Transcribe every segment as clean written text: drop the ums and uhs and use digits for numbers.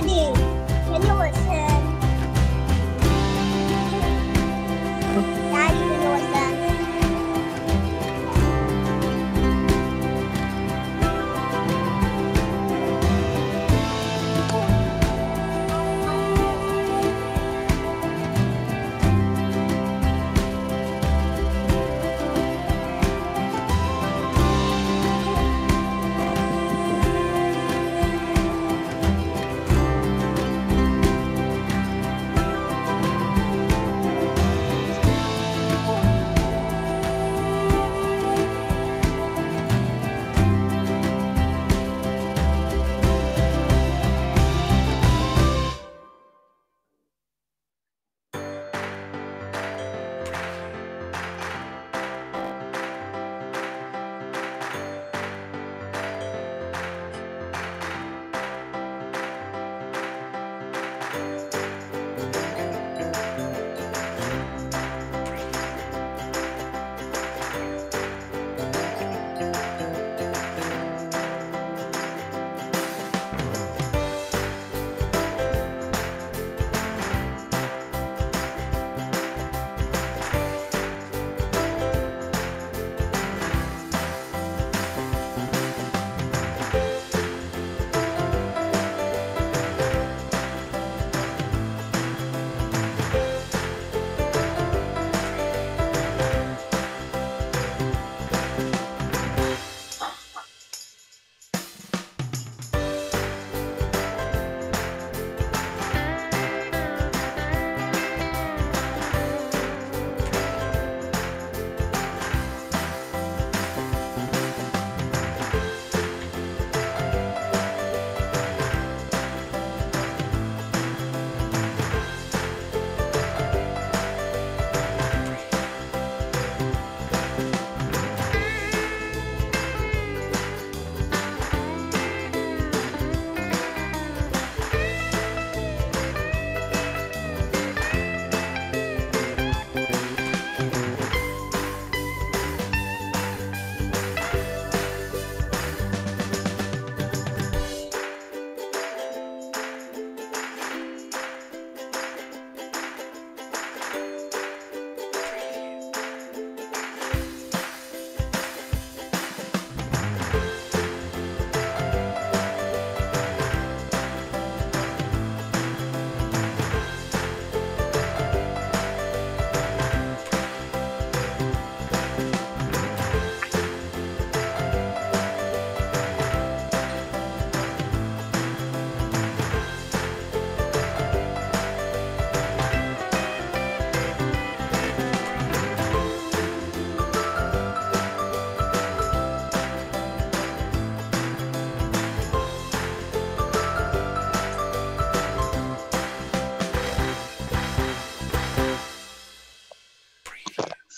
Daddy, can you listen? Daddy, can you listen?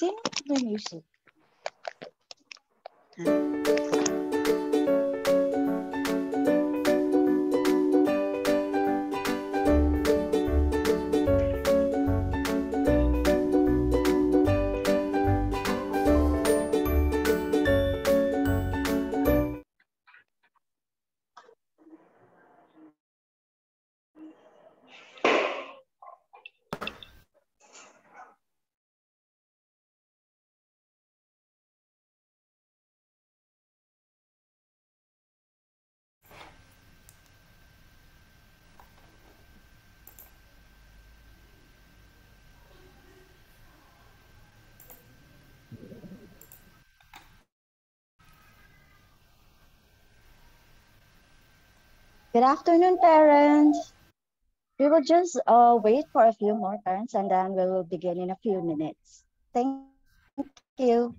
Sino may music? Good afternoon, parents. We will just wait for a few more parents and then we will begin in a few minutes. Thank you.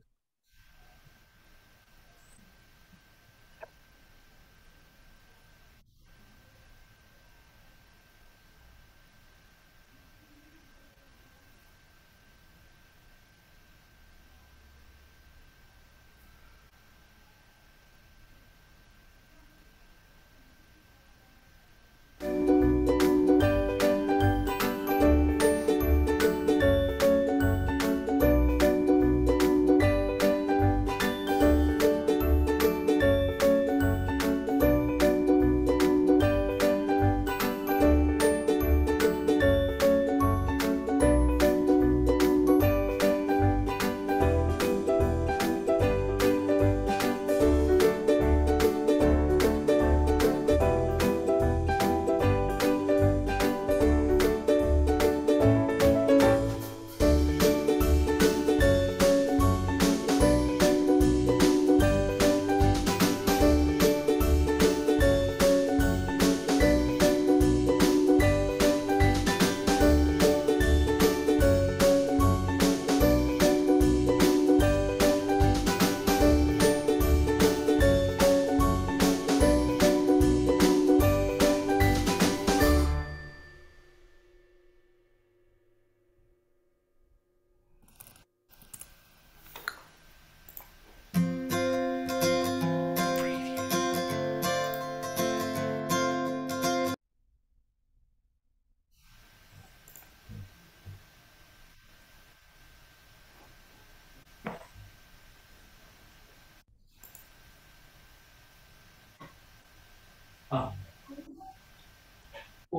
Oh,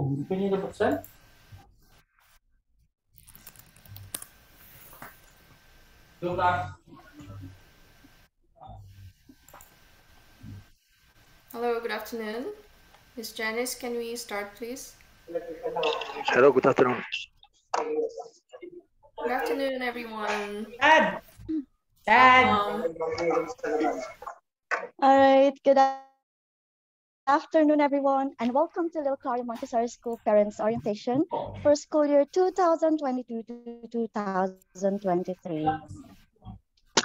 hindi pa niya nabuksan? Hello, good afternoon. Miss Janice, can we start, please? Hello, good afternoon. Good afternoon, everyone. Dad! Dad! All right, good afternoon, everyone, and welcome to Little Claria Montessori School Parents Orientation for school year 2022 to 2023.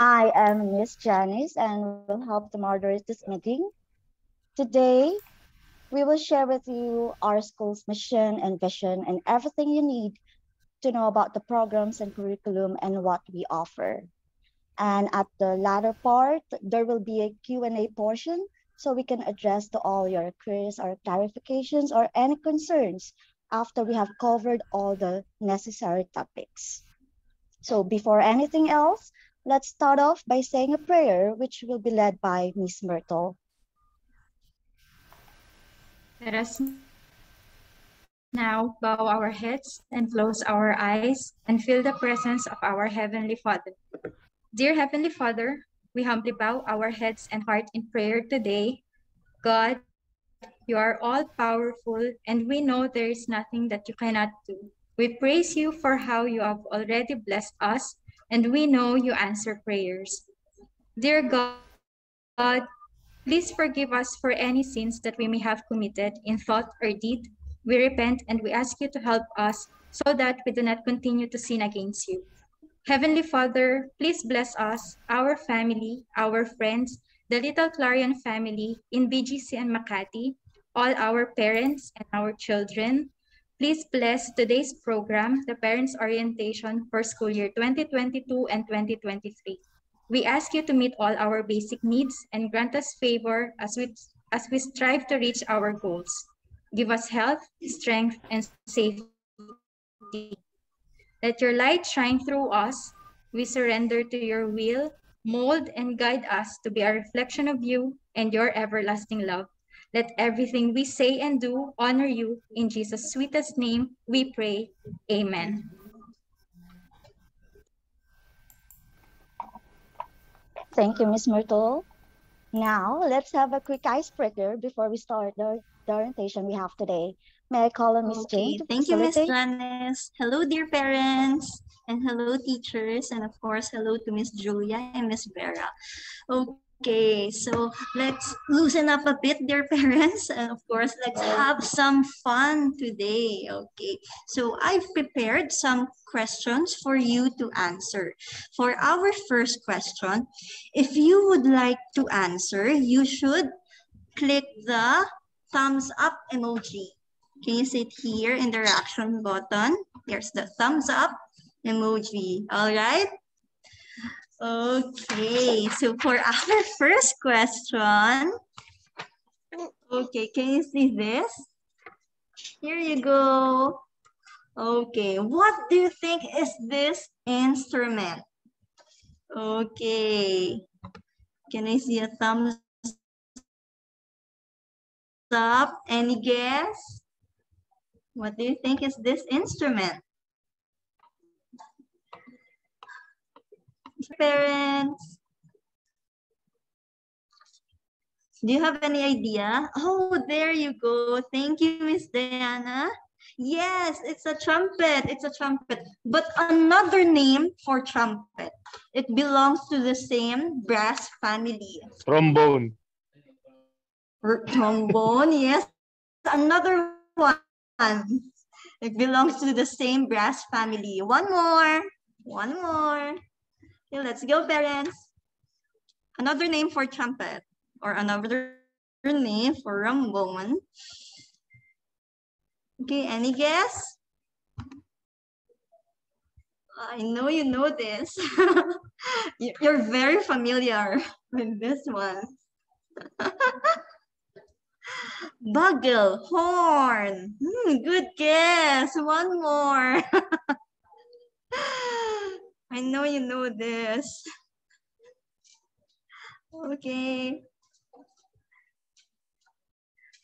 I am Miss Janice and will help to moderate this meeting. Today, we will share with you our school's mission and vision and everything you need to know about the programs and curriculum and what we offer. And at the latter part, there will be a Q&A portion so we can address to all your queries or clarifications or any concerns after we have covered all the necessary topics. So before anything else, let's start off by saying a prayer, which will be led by Miss Myrtle. Let us now bow our heads and close our eyes and feel the presence of our Heavenly Father. Dear Heavenly Father, we humbly bow our heads and heart in prayer today. God, you are all powerful, and we know there is nothing that you cannot do. We praise you for how you have already blessed us, and we know you answer prayers. Dear God, please forgive us for any sins that we may have committed in thought or deed. We repent and we ask you to help us so that we do not continue to sin against you. Heavenly Father, please bless us, our family, our friends, the Little Clarion family in BGC and Makati, all our parents and our children. Please bless today's program, the Parents Orientation for school year 2022 and 2023. We ask you to meet all our basic needs and grant us favor as we strive to reach our goals. Give us health, strength, and safety. Let your light shine through us. We surrender to your will, mold and guide us to be a reflection of you and your everlasting love. Let everything we say and do honor you. In Jesus' sweetest name, we pray. Amen. Thank you, Miss Myrtle. Now, let's have a quick icebreaker before we start the orientation we have today. May I call on Miss Jane to Thank you, Miss facilitate? Janice. Hello, dear parents, and hello, teachers, and of course, hello to Miss Julia and Miss Vera. Okay, so let's loosen up a bit, dear parents, and of course, let's have some fun today. Okay, so I've prepared some questions for you to answer. For our first question, if you would like to answer, you should click the thumbs up emoji. Can you see it here in the reaction button? Here's the thumbs up emoji. All right. Okay, so for our first question, okay, can you see this? Here you go. Okay, what do you think is this instrument? Okay, can I see a thumbs up? Any guess? What do you think is this instrument? Parents, do you have any idea? Oh, there you go. Thank you, Miss Diana. Yes, it's a trumpet. It's a trumpet. But another name for trumpet. It belongs to the same brass family. Trombone. Trombone, yes. Another one. It belongs to the same brass family. One more. One more. Okay, let's go, parents. Another name for trumpet or another name for trombone. Okay, any guess? I know you know this. You're very familiar with this one. Bugle, horn. Good guess. One more. I know you know this. Okay.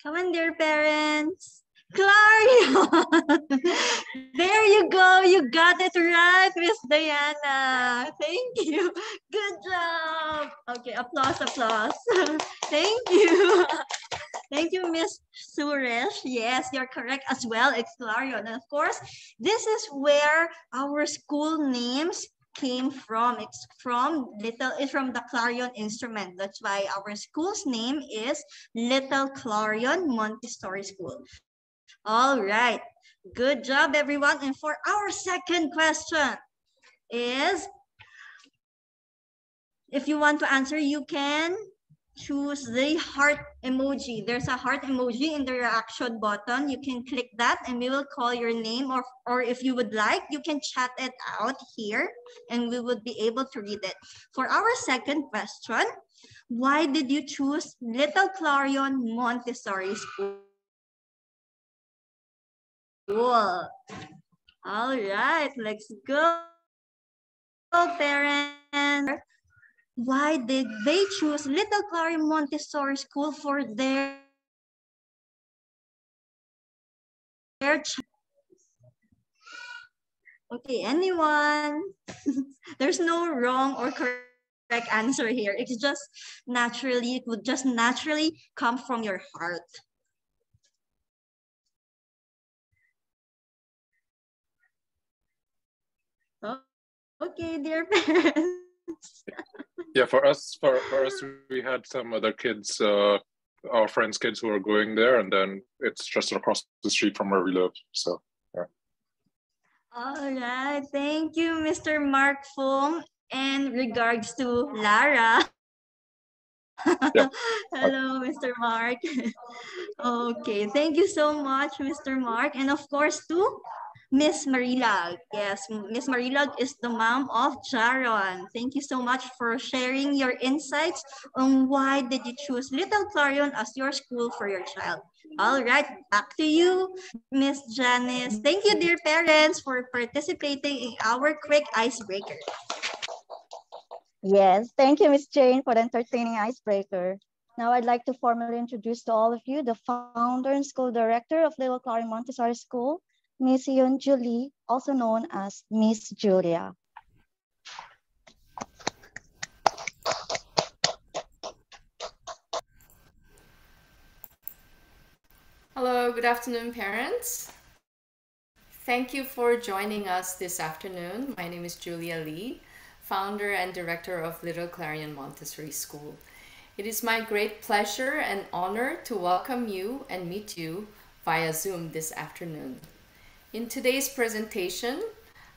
Come on, dear parents. Clarion! There you go. You got it right, Miss Diana. Thank you. Good job. Okay, applause, applause. Thank you. Thank you, Miss Suresh. Yes, you're correct as well. It's Clarion. And of course, this is where our school names came from. It's from the Clarion instrument. That's why our school's name is Little Clarion Montessori School. All right. Good job, everyone. And for our second question is, if you want to answer, you can choose the heart emoji. There's a heart emoji in the reaction button. You can click that and we will call your name, or if you would like, you can chat it out here and we would be able to read it. For our second question, why did you choose Little Clarion Montessori School? All right, let's go, parents. Why did they choose Little Clarion Montessori School for their child? Okay, anyone? There's no wrong or correct answer here. It's just naturally, it would just naturally come from your heart. Okay, dear parents. Yeah, for us, we had some other kids, our friends' kids who were going there, and then it's just across the street from where we live. So, yeah. All right, thank you, Mr. Mark Fung. And regards to Lara. Yeah. Hello, Mr. Mark. Okay, thank you so much, Mr. Mark. And of course, to Miss Marilag. Yes, Miss Marilag is the mom of Jaron. Thank you so much for sharing your insights on why did you choose Little Clarion as your school for your child. All right, back to you, Miss Janice. Thank you, dear parents, for participating in our quick icebreaker. Yes, thank you, Miss Jane, for the entertaining icebreaker. Now I'd like to formally introduce to all of you the founder and school director of Little Clarion Montessori School, Miss Yun Julie, also known as Miss Julia. Hello, good afternoon, parents. Thank you for joining us this afternoon. My name is Julia Lee, founder and director of Little Clarion Montessori School. It is my great pleasure and honor to welcome you and meet you via Zoom this afternoon. In today's presentation,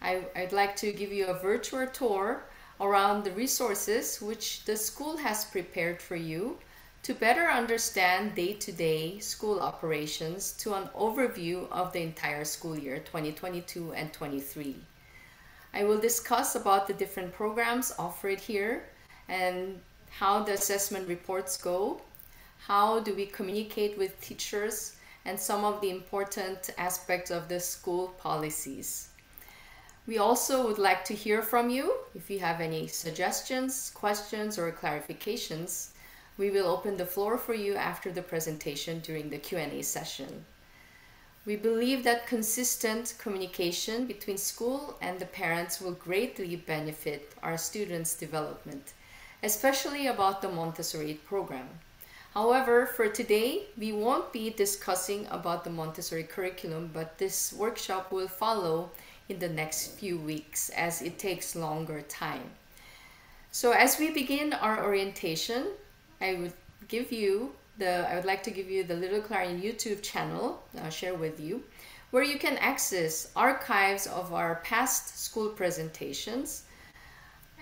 I'd like to give you a virtual tour around the resources which the school has prepared for you to better understand day-to-day school operations to an overview of the entire school year 2022 and 23. I will discuss about the different programs offered here and how the assessment reports go, how do we communicate with teachers, and some of the important aspects of the school policies. We also would like to hear from you. If you have any suggestions, questions, or clarifications, we will open the floor for you after the presentation during the Q&A session. We believe that consistent communication between school and the parents will greatly benefit our students' development, especially about the Montessori program. However, for today, we won't be discussing about the Montessori curriculum, but this workshop will follow in the next few weeks as it takes longer time. So as we begin our orientation, I would like to give you the Little Clarion YouTube channel, share with you, where you can access archives of our past school presentations.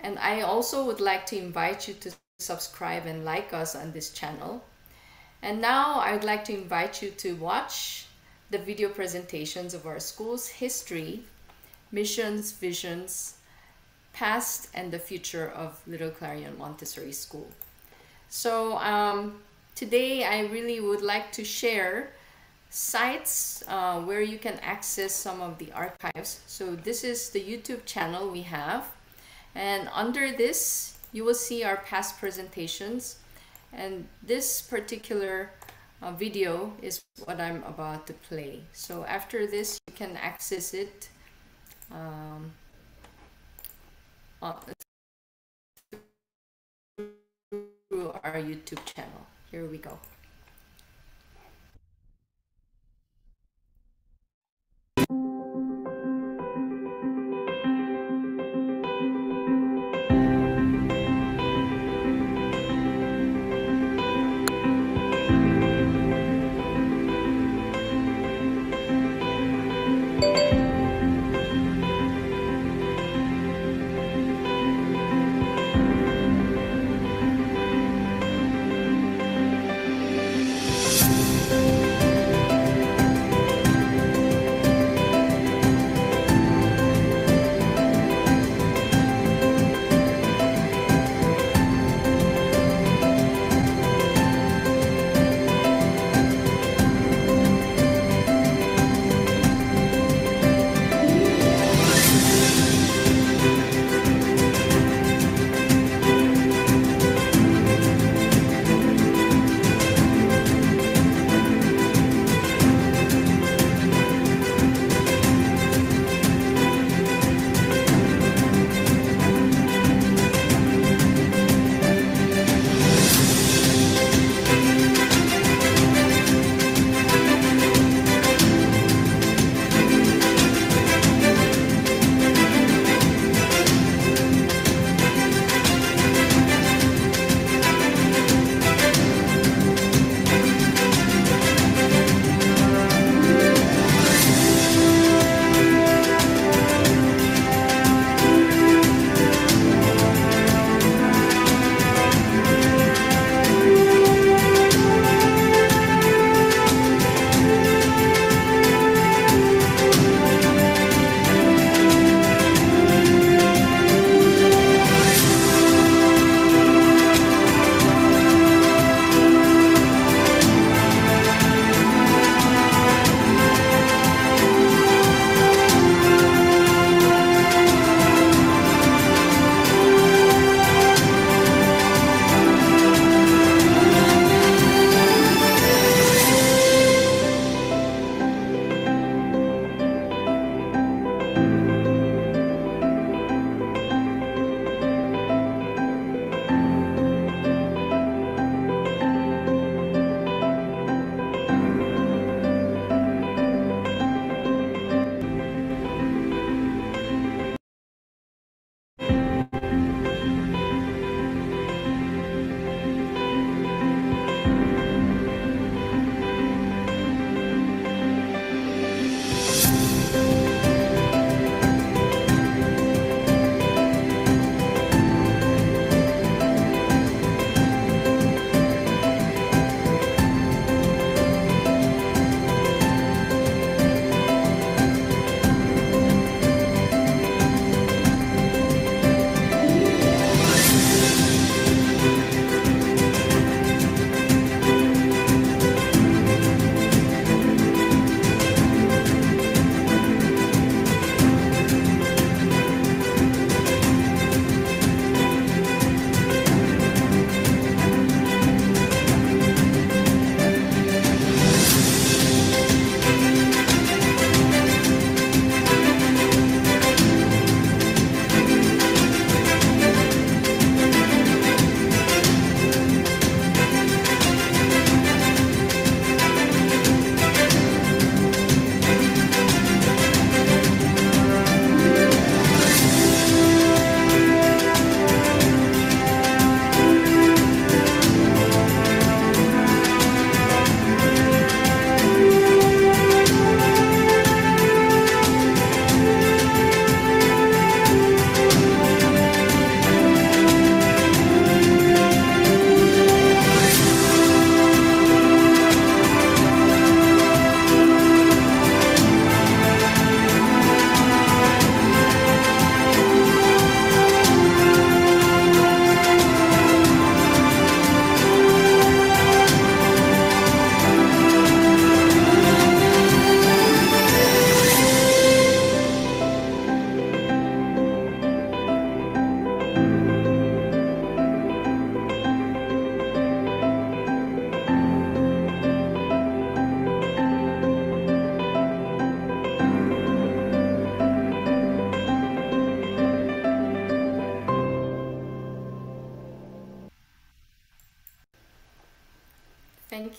And I also would like to invite you to subscribe and like us on this channel. And now I would like to invite you to watch the video presentations of our school's history, missions, visions, past and the future of Little Clarion Montessori School. So today I really would like to share sites where you can access some of the archives. So this is the YouTube channel we have. And under this, you will see our past presentations. And this particular video is what I'm about to play. So after this, you can access it through our YouTube channel. Here we go.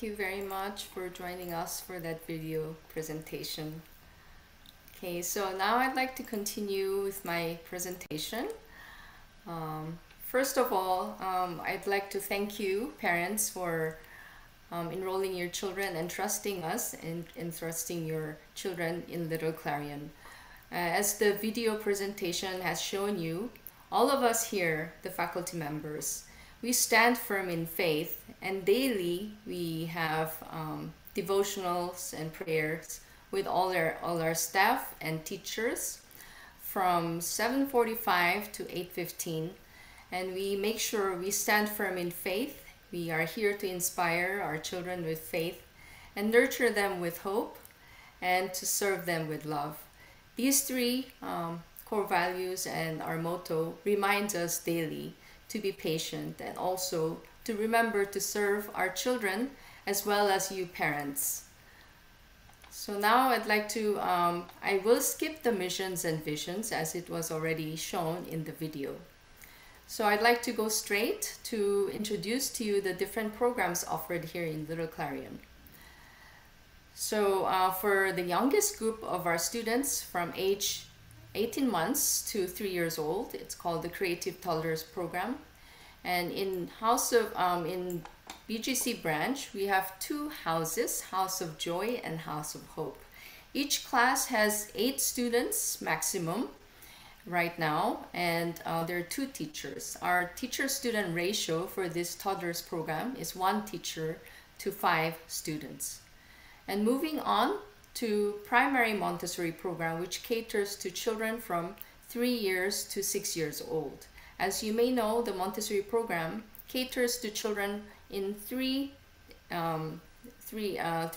you very much for joining us for that video presentation. Okay, so now I'd like to continue with my presentation. First of all, I'd like to thank you, parents, for enrolling your children and trusting us and trusting your children in Little Clarion. As the video presentation has shown you, all of us here, the faculty members, we stand firm in faith, and daily we have devotionals and prayers with all our staff and teachers from 7:45 to 8:15, and we make sure we stand firm in faith. We are here to inspire our children with faith and nurture them with hope and to serve them with love. These three core values and our motto reminds us daily to be patient and also to remember to serve our children as well as you parents. So now I'd like to, I will skip the missions and visions as it was already shown in the video. So I'd like to go straight to introduce to you the different programs offered here in Little Clarion. So for the youngest group of our students from age 18 months to 3 years old, it's called the Creative Toddlers Program. And in in BGC branch, we have two houses, House of Joy and House of Hope. Each class has 8 students maximum right now, and there are 2 teachers. Our teacher-student ratio for this toddlers program is 1 teacher to 5 students. And moving on to primary Montessori program, which caters to children from 3 years to 6 years old. As you may know, the Montessori program caters to children in 3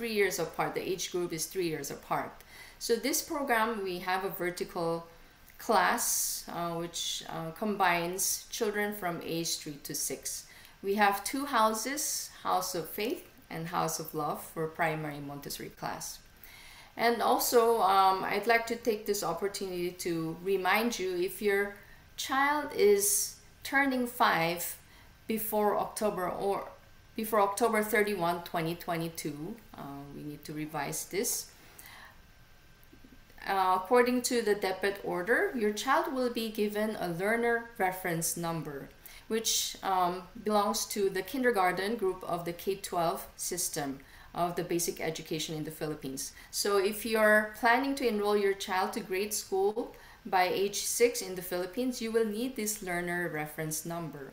years apart. The age group is 3 years apart. So this program, we have a vertical class which combines children from age 3 to 6. We have 2 houses, House of Faith and House of Love for primary Montessori class. And also, I'd like to take this opportunity to remind you, if your child is turning 5 before October 31, 2022, we need to revise this. According to the DepEd order, your child will be given a learner reference number, which belongs to the kindergarten group of the K-12 system of the basic education in the Philippines. So if you're planning to enroll your child to grade school by age 6 in the Philippines, you will need this learner reference number.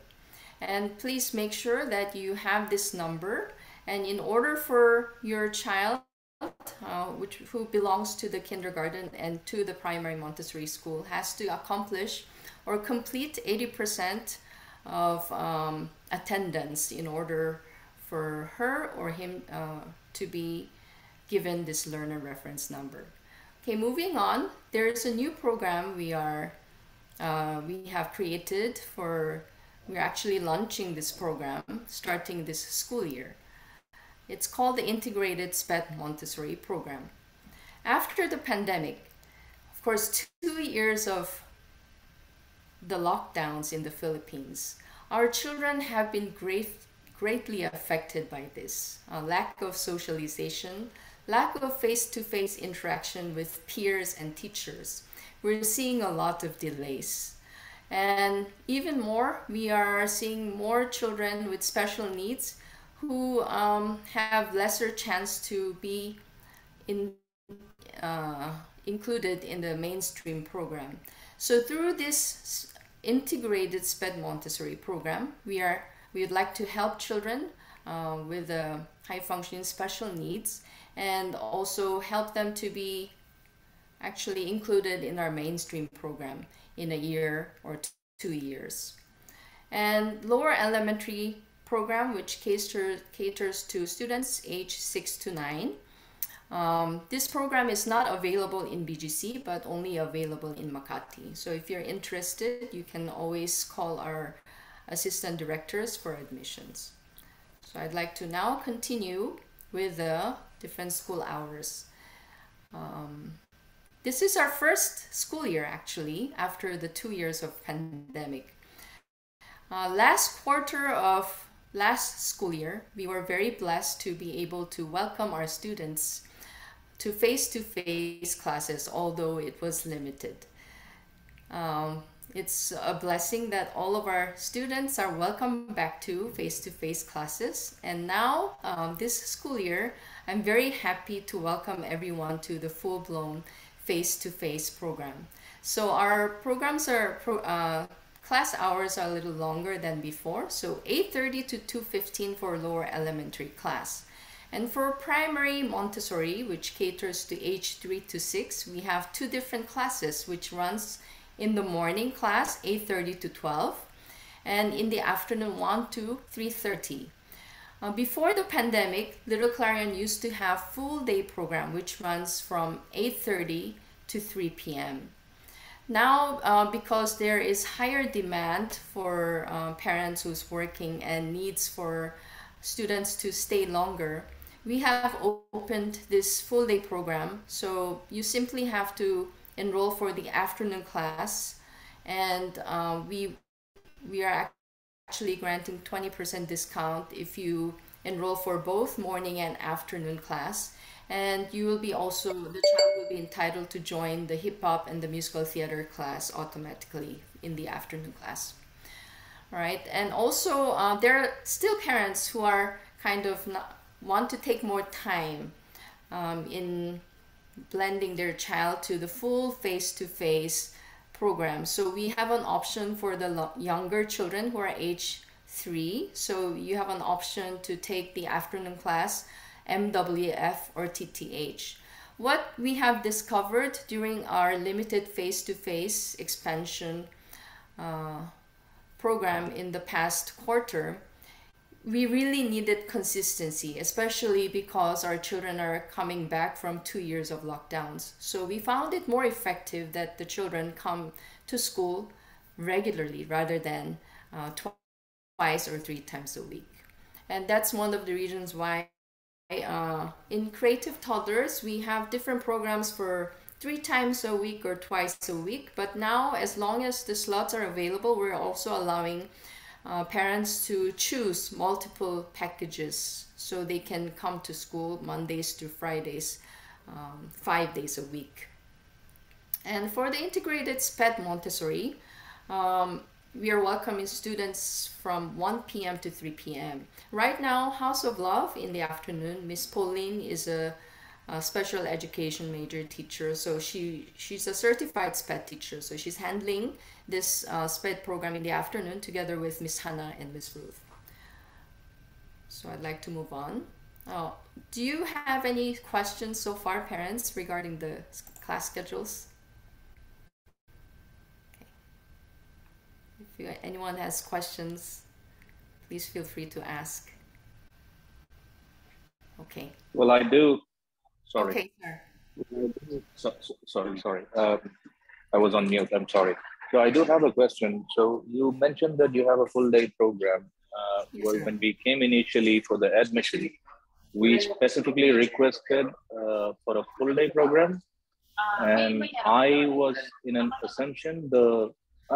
And please make sure that you have this number. And in order for your child, who belongs to the kindergarten and to the primary Montessori school, has to accomplish or complete 80% of attendance in order for her or him to be given this learner reference number. Okay, moving on, there's a new program we have created for, we're actually launching this program starting this school year. It's called the Integrated SPED Montessori Program. After the pandemic, of course, 2 years of the lockdowns in the Philippines, our children have been greatly affected by this. Lack of socialization, lack of face-to-face interaction with peers and teachers. We're seeing a lot of delays. And even more, we are seeing more children with special needs who have lesser chance to be included in the mainstream program. So through this integrated SPED Montessori program, we would like to help children with high-functioning special needs and also help them to be actually included in our mainstream program in a year or 2 years. And lower elementary program, which caters to students age 6 to 9. This program is not available in BGC, but only available in Makati. So if you're interested, you can always call our assistant directors for admissions. So I'd like to now continue with the different school hours. This is our first school year actually after the 2 years of pandemic. Last quarter of last school year, we were very blessed to be able to welcome our students to face-to-face classes, although it was limited. It's a blessing that all of our students are welcome back to face-to-face classes. And now, this school year, I'm very happy to welcome everyone to the full-blown face-to-face program. So our programs are, class hours are a little longer than before. So 8:30 to 2:15 for lower elementary class. And for primary Montessori, which caters to age 3 to 6, we have two different classes, which runs in the morning class, 8:30 to 12, and in the afternoon, 1 to 3:30. Before the pandemic, Little Clarion used to have full day program, which runs from 8:30 to 3 p.m. Now, because there is higher demand for parents who's working and needs for students to stay longer, we have opened this full day program. So you simply have to enroll for the afternoon class, and we are actually granting 20% discount if you enroll for both morning and afternoon class. And you will be also, the child will be entitled to join the hip hop and the musical theater class automatically in the afternoon class. All right, and also there are still parents who are kind of want to take more time in blending their child to the full face-to-face program. So we have an option for the younger children who are age 3. So you have an option to take the afternoon class, MWF or TTH. What we have discovered during our limited face-to-face expansion program in the past quarter, we really needed consistency, especially because our children are coming back from 2 years of lockdowns. So we found it more effective that the children come to school regularly rather than twice or 3 times a week. And that's one of the reasons why in Creative Toddlers, we have different programs for 3 times a week or twice a week. But now, as long as the slots are available, we're also allowing parents to choose multiple packages so they can come to school Mondays through Fridays, 5 days a week. And for the integrated SPED Montessori, we are welcoming students from 1 p.m. to 3 p.m. Right now, House of Love in the afternoon, Miss Pauline is a special education major teacher. So she's a certified SPED teacher. So she's handling this SPED program in the afternoon together with Miss Hannah and Miss Ruth. So I'd like to move on. Do you have any questions so far, parents, regarding the class schedules? Okay. If anyone has questions, please feel free to ask. Okay. Well, I do. Sorry. Okay, sir. Sorry. I was on mute. I'm sorry. So I do have a question. So you mentioned that you have a full day program. Yes, Well, sir. when we came initially for the admission, we specifically requested for a full day program. And I was in an assumption,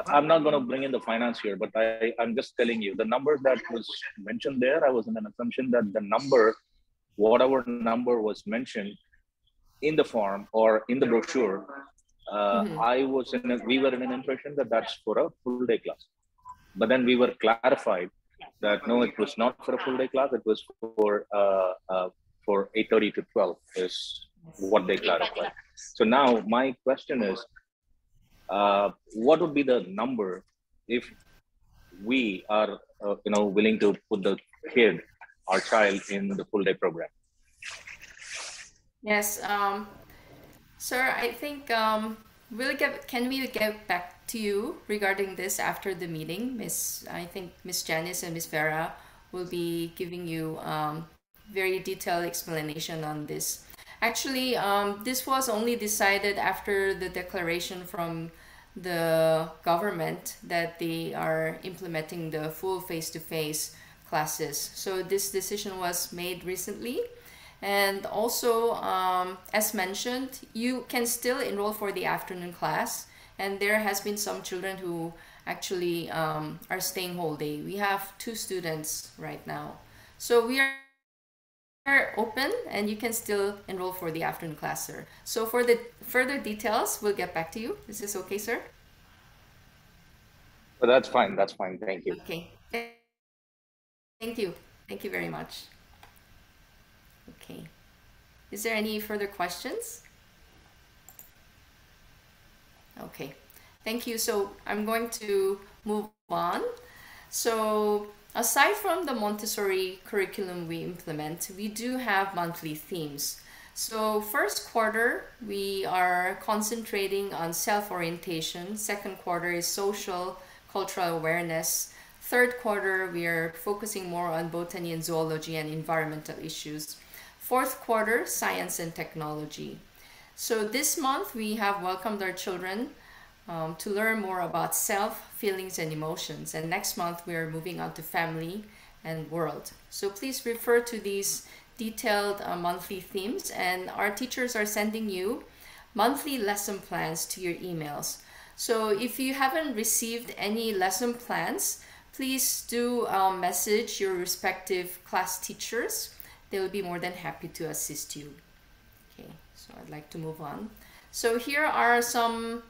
I'm not going to bring in the finance here, but I'm just telling you the numbers that was mentioned there. I was in an assumption that the number, whatever number was mentioned in the form or in the brochure, we were in an impression that that's for a full day class. But then we were clarified that no, it was not for a full day class. It was for 8:30 to 12 is what they clarified. So now my question is, what would be the number if we are willing to put the kid, our child, in the full day program? Yes, sir, I think can we get back to you regarding this after the meeting? I think Miss Janice and Miss Vera will be giving you very detailed explanation on this. Actually, this was only decided after the declaration from the government that they are implementing the full face-to-face classes. So this decision was made recently. And also, as mentioned, you can still enroll for the afternoon class. And there has been some children who actually are staying whole day. We have 2 students right now. So we are open and you can still enroll for the afternoon class, sir. So for the further details, we'll get back to you. Is this okay, sir? But that's fine. That's fine. Thank you. Okay. Thank you. Thank you very much. Okay. Is there any further questions? Okay. Thank you. So I'm going to move on. So aside from the Montessori curriculum we implement, we do have monthly themes. So first quarter, we are concentrating on self-orientation. Second quarter is social, cultural awareness. Third quarter, we are focusing more on botany and zoology and environmental issues. Fourth quarter, science and technology. So this month, we have welcomed our children to learn more about self, feelings, and emotions. And next month, we are moving on to family and world. So please refer to these detailed monthly themes, and our teachers are sending you monthly lesson plans to your emails. So if you haven't received any lesson plans, please do message your respective class teachers. They will be more than happy to assist you. Okay, so I'd like to move on. So here are some,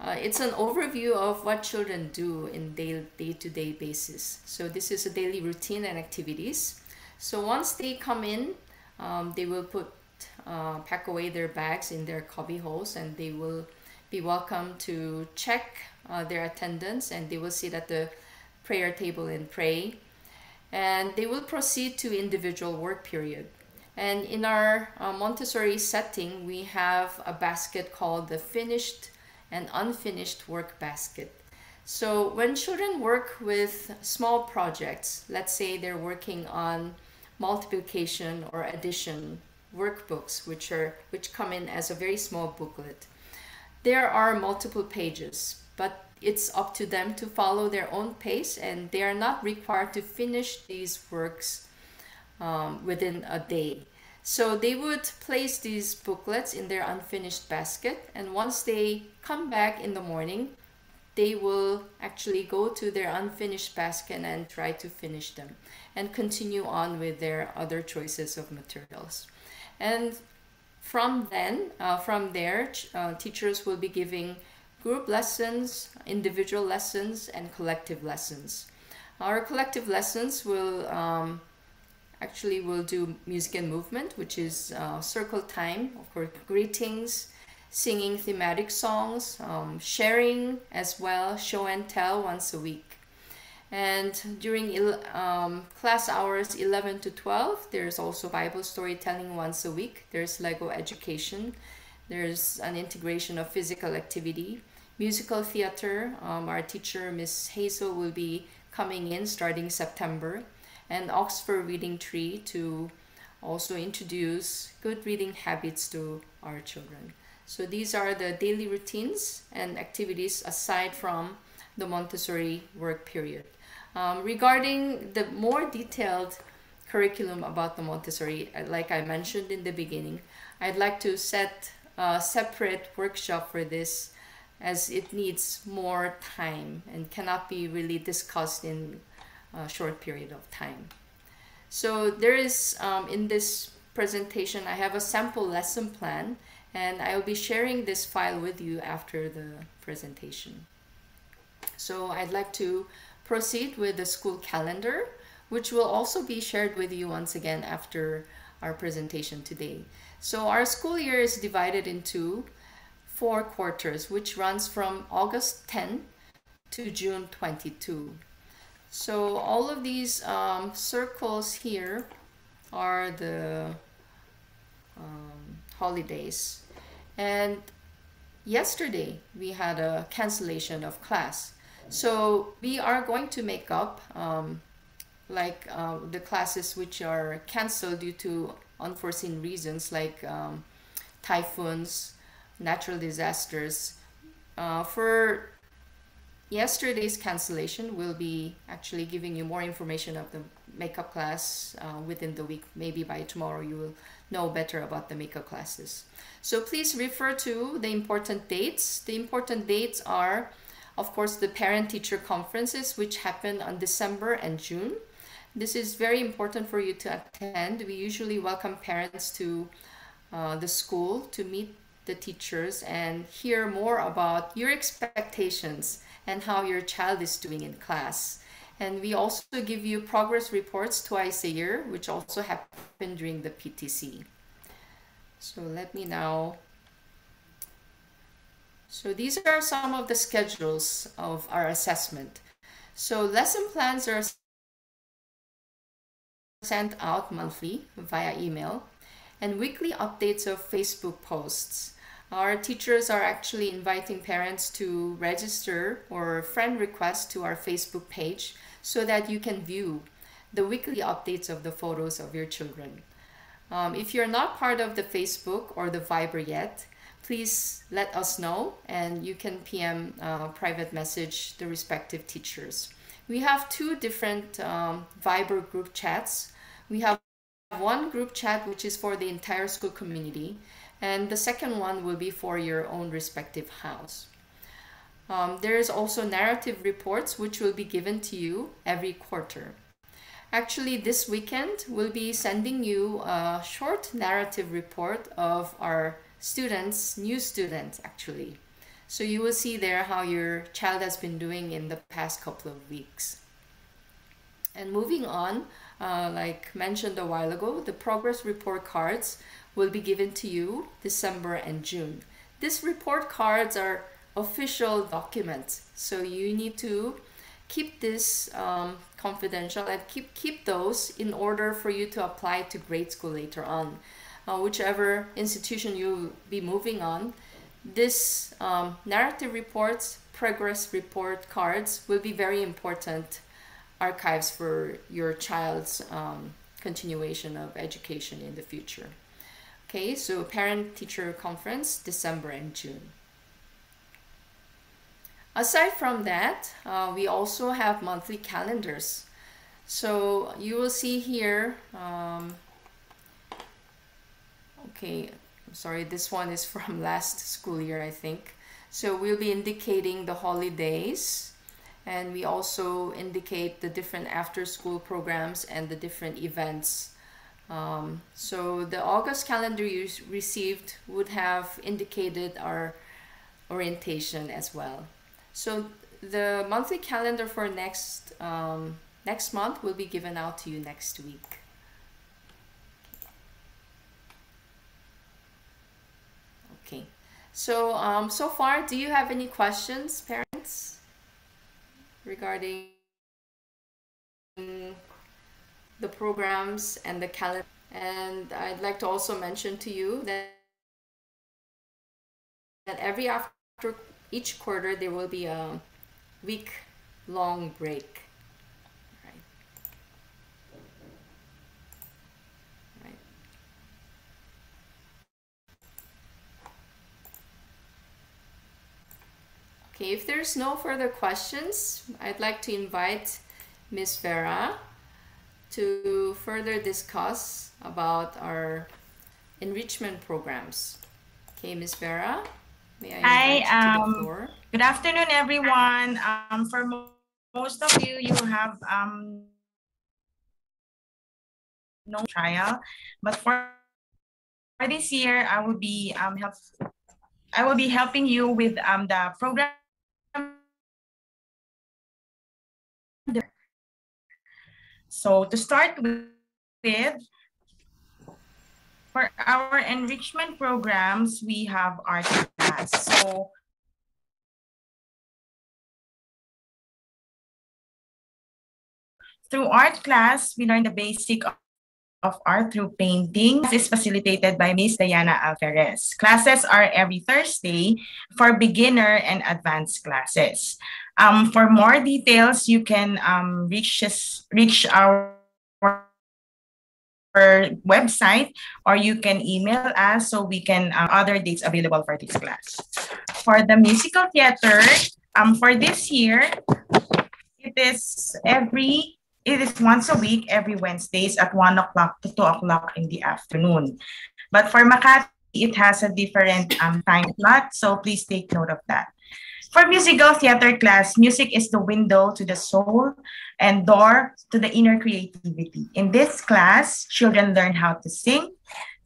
it's an overview of what children do in day-to-day basis. So this is a daily routine and activities. So once they come in, they will pack away their bags in their cubby holes, and they will be welcome to check their attendance, and they will sit at the prayer table and pray. And they will proceed to individual work period. And in our Montessori setting, we have a basket called the finished and unfinished work basket. So when children work with small projects, let's say they're working on multiplication or addition workbooks, which come in as a very small booklet, there are multiple pages, but it's up to them to follow their own pace, and they are not required to finish these works within a day. So they would place these booklets in their unfinished basket, and once they come back in the morning, they will actually go to their unfinished basket and try to finish them and continue on with their other choices of materials. And from there, teachers will be giving group lessons, individual lessons, and collective lessons. Our collective lessons will we'll do music and movement, which is circle time, of course, greetings, singing thematic songs, sharing as well, show and tell once a week. And during class hours 11 to 12, there's also Bible storytelling once a week. There's Lego education. There's an integration of physical activity. Musical theater, our teacher, Miss Hazel, will be coming in starting September. And Oxford Reading Tree to also introduce good reading habits to our children. So these are the daily routines and activities aside from the Montessori work period. Regarding the more detailed curriculum about the Montessori, like I mentioned in the beginning, I'd like to set a separate workshop for this, as it needs more time and cannot be really discussed in a short period of time. So there is, in this presentation, I have a sample lesson plan, and I will be sharing this file with you after the presentation. So I'd like to proceed with the school calendar, which will also be shared with you once again after our presentation today. So our school year is divided into 4 quarters, which runs from August 10 to June 22. So all of these circles here are the holidays. And yesterday we had a cancellation of class. So we are going to make up the classes which are canceled due to unforeseen reasons, like typhoons, natural disasters. For yesterday's cancellation, we'll be actually giving you more information of the makeup class within the week. Maybe by tomorrow you will know better about the makeup classes. So please refer to the important dates. The important dates are of course, the parent-teacher conferences, which happen on December and June. This is very important for you to attend. We usually welcome parents to the school to meet the teachers and hear more about your expectations and how your child is doing in class. And we also give you progress reports twice a year, which also happen during the PTC. So let me now. So these are some of the schedules of our assessment. So lesson plans are sent out monthly via email, and weekly updates of Facebook posts. Our teachers are actually inviting parents to register or friend request to our Facebook page so that you can view the weekly updates of the photos of your children. If you're not part of the Facebook or the Viber yet, please let us know, and you can PM private message the respective teachers. We have two different Viber group chats. We have one group chat which is for the entire school community, and the second one will be for your own respective house. There is also narrative reports which will be given to you every quarter. Actually, this weekend we'll be sending you a short narrative report of our students, new students actually. So you will see there how your child has been doing in the past couple of weeks. And moving on, like mentioned a while ago, the progress report cards will be given to you December and June. These report cards are official documents, so you need to keep this confidential and keep those in order for you to apply to grade school later on. Whichever institution you'll be moving on, this narrative reports, progress report cards will be very important archives for your child's continuation of education in the future. Okay, so parent-teacher conference, December and June. Aside from that, we also have monthly calendars. So you will see here, okay, I'm sorry, this one is from last school year, I think. So we'll be indicating the holidays, and we also indicate the different after-school programs and the different events. So the August calendar you received would have indicated our orientation as well. So the monthly calendar for next month will be given out to you next week. Okay. So so far, do you have any questions, parents, regarding the programs and the calendar? And I'd like to also mention to you that every after each quarter there will be a week-long break. Right. Okay, if there's no further questions, I'd like to invite Ms. Vera to further discuss about our enrichment programs. Okay, Ms. Vera, may I invite you to the floor? Good afternoon, everyone. For most of you, you have no trial, but for this year, I will be helping you with the program. So to start with, for our enrichment programs, we have art class. So through art class, we learn the basic of art through painting. This is facilitated by Miss Diana Alvarez. Classes are every Thursday for beginner and advanced classes. For more details, you can reach our website, or you can email us so we can other dates available for this class. For the musical theater, for this year, it is once a week, every Wednesdays at 1 o'clock to 2 o'clock in the afternoon. But for Makati, it has a different time slot, so please take note of that. For musical theater class, music is the window to the soul and door to the inner creativity. In this class, children learn how to sing,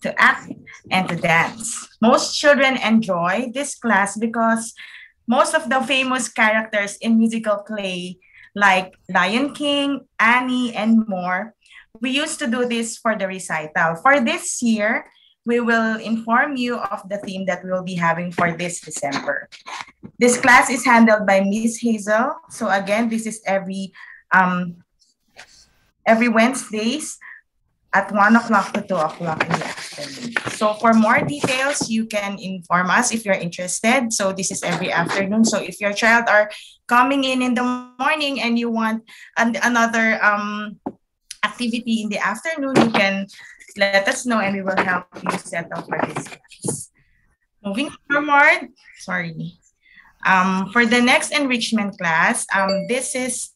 to act, and to dance. Most children enjoy this class because most of the famous characters in musical play, like Lion King, Annie, and more, we used to do this for the recital. For this year, we will inform you of the theme that we will be having for this December. This class is handled by Miss Hazel. So again, this is every Wednesdays at 1 o'clock to 2 o'clock in the afternoon. So for more details, you can inform us if you're interested. So this is every afternoon. So if your child are coming in the morning and you want another activity in the afternoon, you can let us know and we will help you settle for this class. Moving forward, for the next enrichment class, this is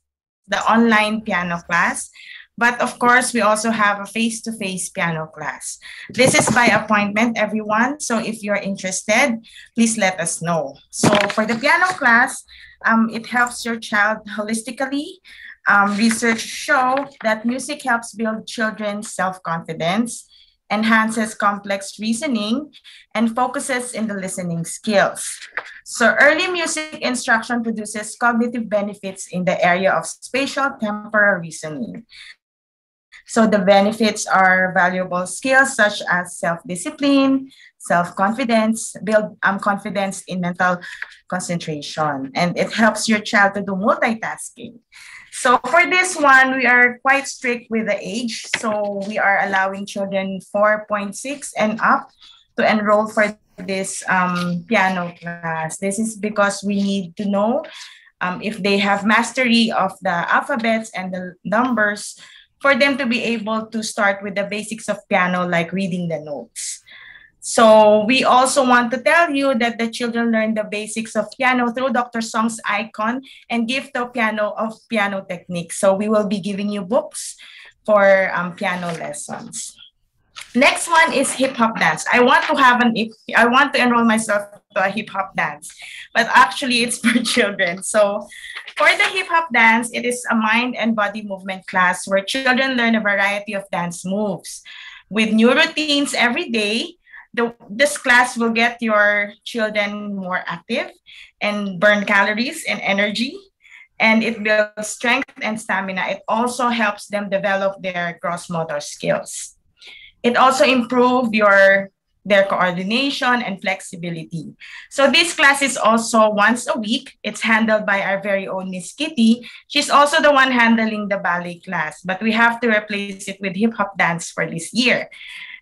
the online piano class. But of course, we also have a face-to-face piano class. This is by appointment, everyone. So if you're interested, please let us know. So for the piano class, it helps your child holistically. Research show that music helps build children's self-confidence, enhances complex reasoning, and focuses in the listening skills. So early music instruction produces cognitive benefits in the area of spatial temporal reasoning. So the benefits are valuable skills such as self-discipline, self-confidence, build confidence in mental concentration, and it helps your child to do multitasking. So for this one, we are quite strict with the age. So we are allowing children 4.6 and up to enroll for this piano class. This is because we need to know if they have mastery of the alphabets and the numbers for them to be able to start with the basics of piano, like reading the notes. So we also want to tell you that the children learn the basics of piano through Dr. Song's icon and gift of piano technique. So we will be giving you books for piano lessons. Next one is hip hop dance. I want to enroll myself to a hip hop dance, but actually it's for children. So for the hip hop dance, it is a mind and body movement class where children learn a variety of dance moves. With new routines every day, this class will get your children more active and burn calories and energy, and it builds strength and stamina. It also helps them develop their gross motor skills. It also improves their coordination and flexibility. So this class is also once a week. It's handled by our very own Miss Kitty. She's also the one handling the ballet class, but we have to replace it with hip hop dance for this year.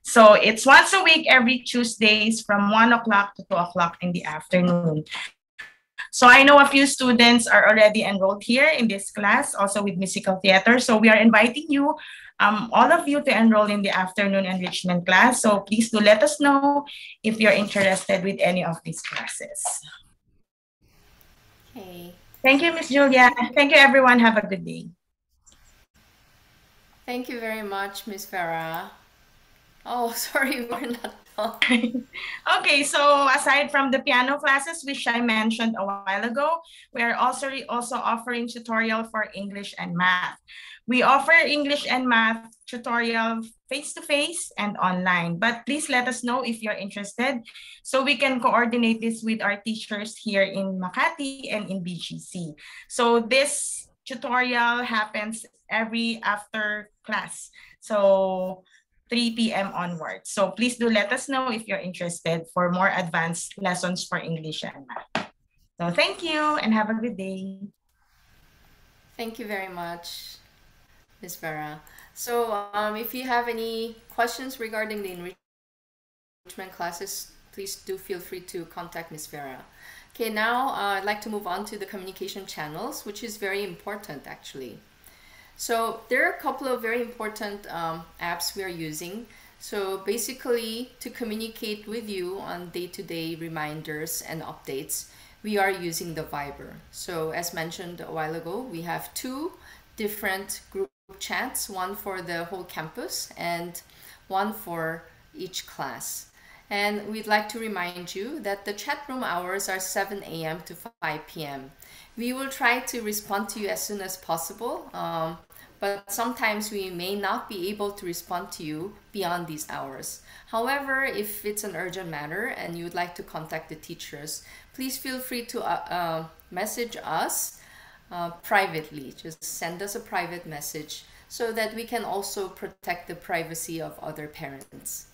So it's once a week, every Tuesdays from 1 o'clock to 2 o'clock in the afternoon. So I know a few students are already enrolled here in this class, also with musical theater. So we are inviting you, all of you, to enroll in the afternoon enrichment class. So please do let us know if you're interested with any of these classes. Okay. Thank you, Miss Julia. Thank you, everyone. Have a good day. Thank you very much, Miss Farah. Oh, sorry, we're not done. Okay, so aside from the piano classes, which I mentioned a while ago, we are also offering tutorial for English and math. We offer English and math tutorial face-to-face and online, but please let us know if you're interested so we can coordinate this with our teachers here in Makati and in BGC. So this tutorial happens every after class. So 3 p.m. onwards. So please do let us know if you're interested for more advanced lessons for English and math. So thank you and have a good day. Thank you very much, Ms. Vera. So if you have any questions regarding the enrichment classes, please do feel free to contact Ms. Vera. Okay, now I'd like to move on to the communication channels, which is very important actually. So there are a couple of very important apps we are using. So basically, to communicate with you on day-to-day reminders and updates, we are using the Viber. So as mentioned a while ago, we have 2 different group chats, one for the whole campus and one for each class. And we'd like to remind you that the chat room hours are 7 a.m. to 5 p.m. We will try to respond to you as soon as possible, but sometimes we may not be able to respond to you beyond these hours. However, if it's an urgent matter and you would like to contact the teachers, please feel free to message us privately. Just send us a private message so that we can also protect the privacy of other parents.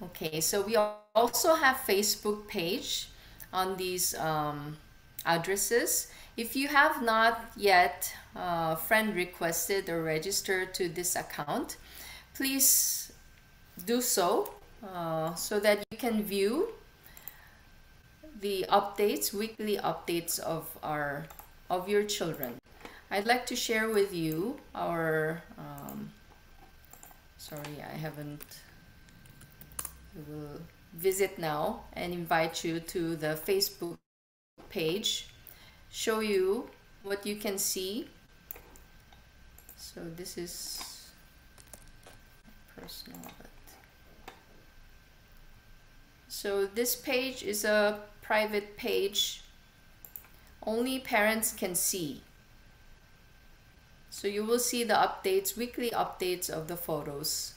Okay, so we also have Facebook page on these addresses. If you have not yet friend requested or registered to this account, please do so so that you can view the updates, weekly updates of your children. I'd like to share with you our sorry, I haven't. We will visit now and invite you to the Facebook page, show you what you can see. So this is personal. So this page is a private page. Only parents can see. So you will see the updates, weekly updates of the photos.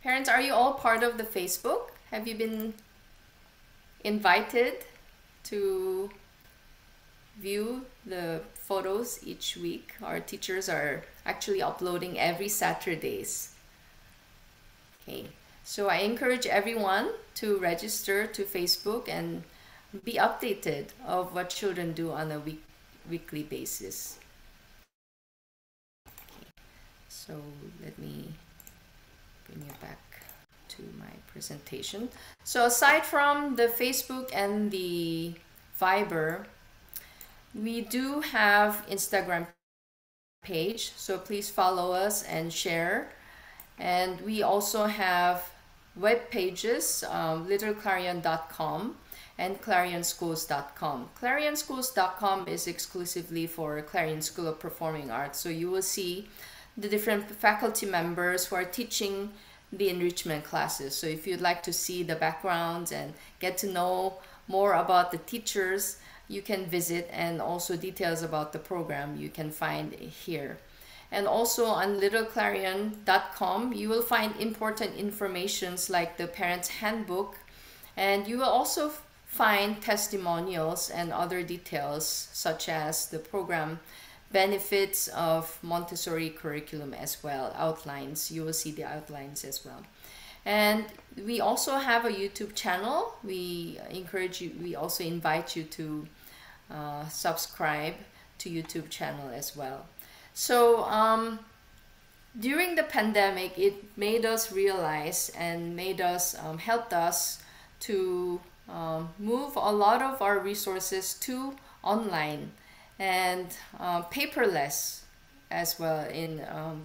Parents, are you all part of the Facebook? Have you been invited to view the photos each week? Our teachers are actually uploading every Saturdays. Okay, so I encourage everyone to register to Facebook and be updated of what children do on a weekly basis. Okay, so let me bring you back to my presentation. So aside from the Facebook and the Viber, we do have Instagram page, so please follow us and share. And we also have web pages, littleclarion.com and clarionschools.com. Clarionschools.com is exclusively for Clarion School of Performing Arts, so you will see the different faculty members who are teaching the enrichment classes. So if you'd like to see the backgrounds and get to know more about the teachers, you can visit, and also details about the program you can find here. And also on littleclarion.com, you will find important informations like the parent's handbook, and you will also find testimonials and other details such as the program benefits of Montessori curriculum as well, outlines. You will see the outlines as well. And we also have a YouTube channel. We encourage you, we also invite you to subscribe to YouTube channel as well. So during the pandemic, it made us realize and made us helped us to move a lot of our resources to online and paperless as well in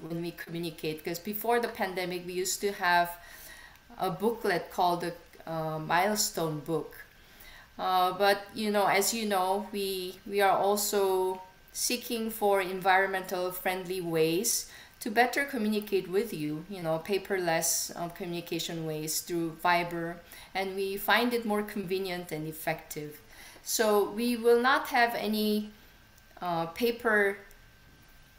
when we communicate, because before the pandemic we used to have a booklet called the milestone book, but you know, as you know, we are also seeking for environmental friendly ways to better communicate with you, you know, paperless communication ways through Viber, and we find it more convenient and effective. So we will not have any paper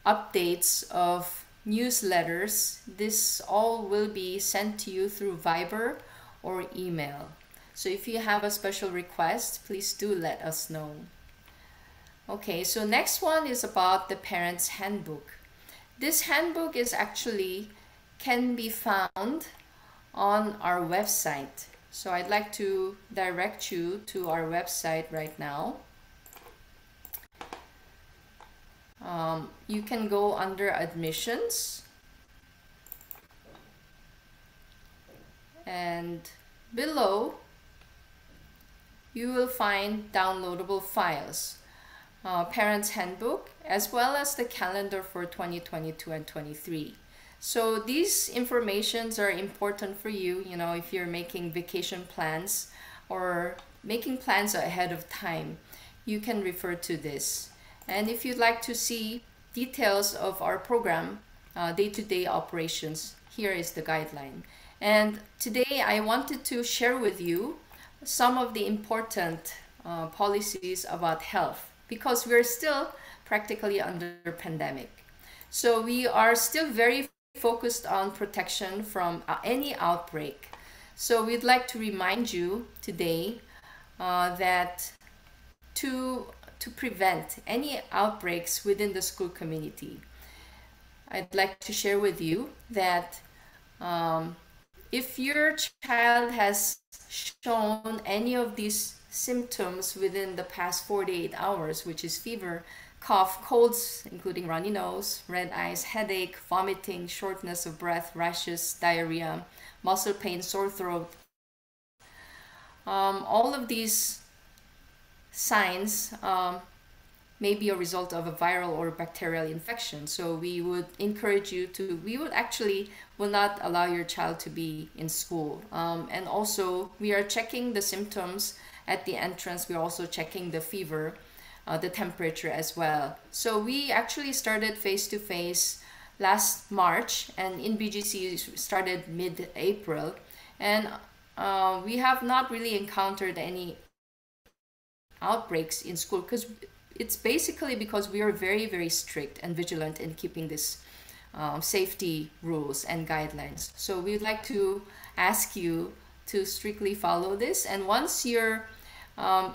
updates of newsletters. This all will be sent to you through Viber or email. So if you have a special request, please do let us know. Okay, so next one is about the parent's handbook. This handbook is actually can be found on our website. So I'd like to direct you to our website right now. You can go under admissions, and below you will find downloadable files, parents handbook, as well as the calendar for 2022 and 23. So these informations are important for you, you know, if you're making vacation plans or making plans ahead of time, you can refer to this. And if you'd like to see details of our program, day-to-day operations, here is the guideline. And today I wanted to share with you some of the important policies about health, because we're still practically under pandemic. So we are still very focused on protection from any outbreak. So we'd like to remind you today that to prevent any outbreaks within the school community, I'd like to share with you that if your child has shown any of these symptoms within the past 48 hours, which is fever, cough, colds, including runny nose, red eyes, headache, vomiting, shortness of breath, rashes, diarrhea, muscle pain, sore throat, all of these signs may be a result of a viral or bacterial infection. So we would encourage you to, we would actually will not allow your child to be in school. And also we are checking the symptoms at the entrance. We're also checking the fever, the temperature as well. So we actually started face-to-face last March, and in BGC started mid-April. And we have not really encountered any outbreaks in school, because it's basically because we are very, very strict and vigilant in keeping this safety rules and guidelines. So we'd like to ask you to strictly follow this. And once you're,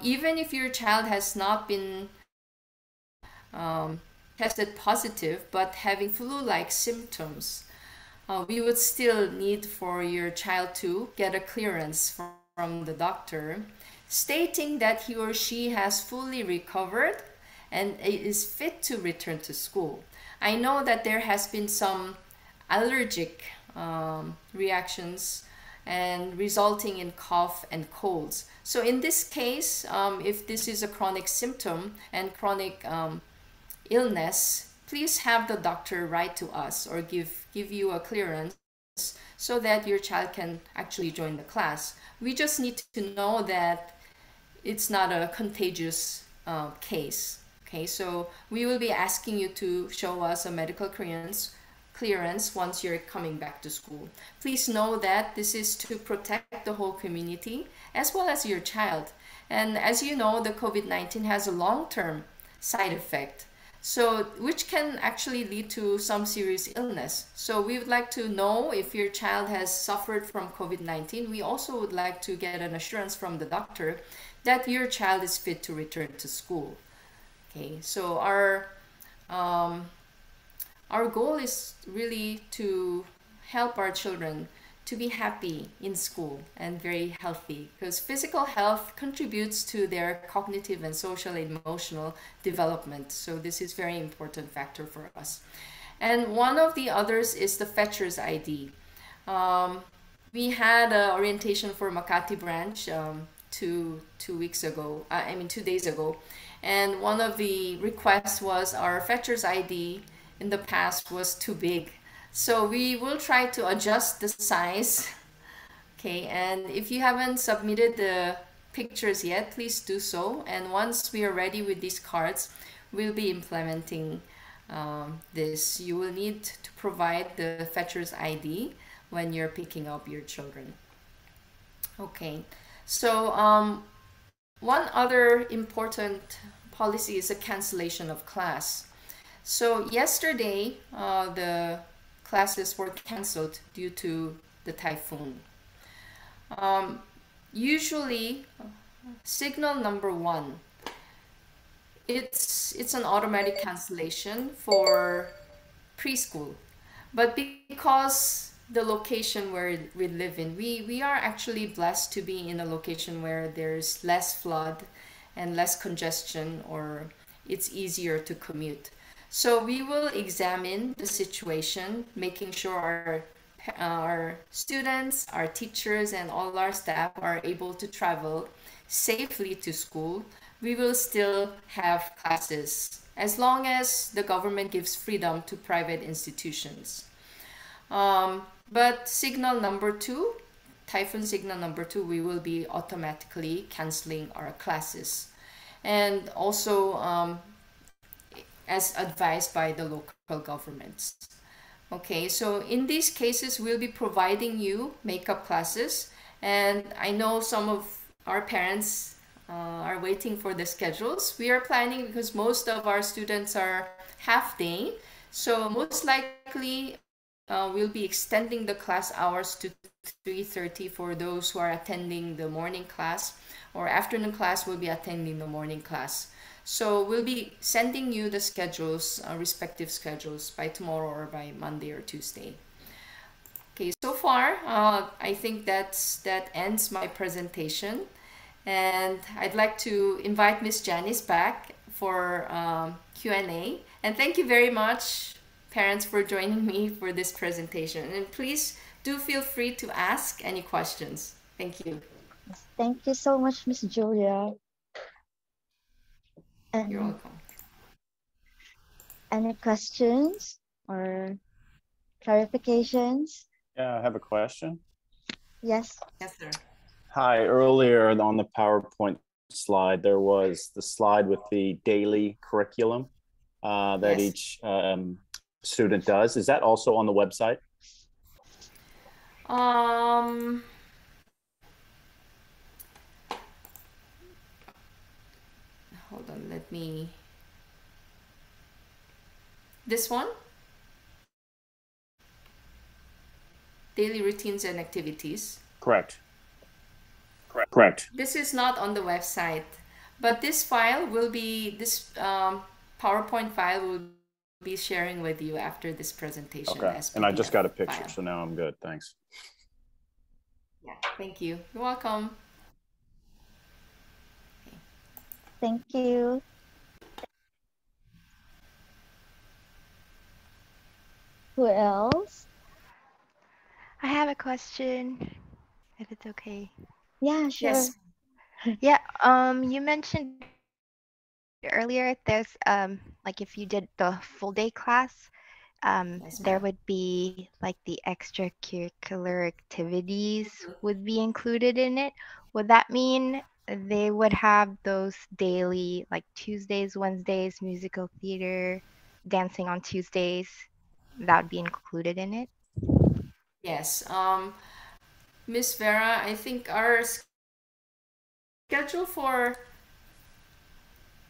even if your child has not been tested positive, but having flu-like symptoms, we would still need for your child to get a clearance from the doctor stating that he or she has fully recovered and is fit to return to school. I know that there has been some allergic reactions and resulting in cough and colds. So in this case, if this is a chronic symptom and chronic illness, please have the doctor write to us or give you a clearance so that your child can actually join the class. We just need to know that it's not a contagious case. Okay, so we will be asking you to show us a medical clearance once you're coming back to school. Please know that this is to protect the whole community as well as your child. And as you know, the COVID-19 has a long-term side effect, so which can actually lead to some serious illness. So we would like to know if your child has suffered from COVID-19. We also would like to get an assurance from the doctor that your child is fit to return to school. Okay, so our goal is really to help our children to be happy in school and very healthy, because physical health contributes to their cognitive and social and emotional development. So this is very important factor for us. And one of the others is the Fetcher's ID. We had an orientation for Makati branch 2 days ago. And one of the requests was our Fetcher's ID in the past was too big. So we will try to adjust the size. Okay, and if you haven't submitted the pictures yet, please do so. And once we are ready with these cards, we'll be implementing this. You will need to provide the Fetcher's ID when you're picking up your children. Okay, so one other important policy is a cancellation of class. So yesterday, the classes were canceled due to the typhoon. Usually, signal number 1, it's an automatic cancellation for preschool. But because the location where we live in, we are actually blessed to be in a location where there's less flood and less congestion, or it's easier to commute. So we will examine the situation, making sure our students, our teachers, and all our staff are able to travel safely to school. We will still have classes as long as the government gives freedom to private institutions. But signal number 2, typhoon signal number 2, we will be automatically canceling our classes. And also, as advised by the local governments. Okay, so in these cases, we'll be providing you makeup classes. And I know some of our parents are waiting for the schedules. We are planning because most of our students are half day. So most likely, we'll be extending the class hours to 3:30 for those who are attending the morning class, or afternoon class will be attending the morning class. So we'll be sending you the schedules, respective schedules, by tomorrow or by Monday or Tuesday. Okay, so far, I think that ends my presentation. And I'd like to invite Miss Janice back for Q&A. And thank you very much, parents, for joining me for this presentation. And please do feel free to ask any questions. Thank you. Thank you so much, Miss Julia. You're welcome. Any questions or clarifications? Yeah, I have a question. Yes. Yes, sir. Hi, earlier on the PowerPoint slide, there was the slide with the daily curriculum that Yes. each student does. Is that also on the website? Hold on, let me. This one? Daily routines and activities. Correct. Correct. This is not on the website, but this file will be, this PowerPoint file will be sharing with you after this presentation. Okay, as and I just PDF got a picture, file. so now I'm good. Thanks. Yeah, thank you. You're welcome. Thank you. Who else? I have a question, if it's okay. Yeah, sure. Yes. Yeah, you mentioned earlier there's like if you did the full day class, Yes, there ma'am. would be like the extracurricular activities would be included in it. Would that mean they would have those daily, like Tuesdays, Wednesdays, musical theater, dancing on Tuesdays? That would be included in it? Yes. Miss Vera, I think our schedule for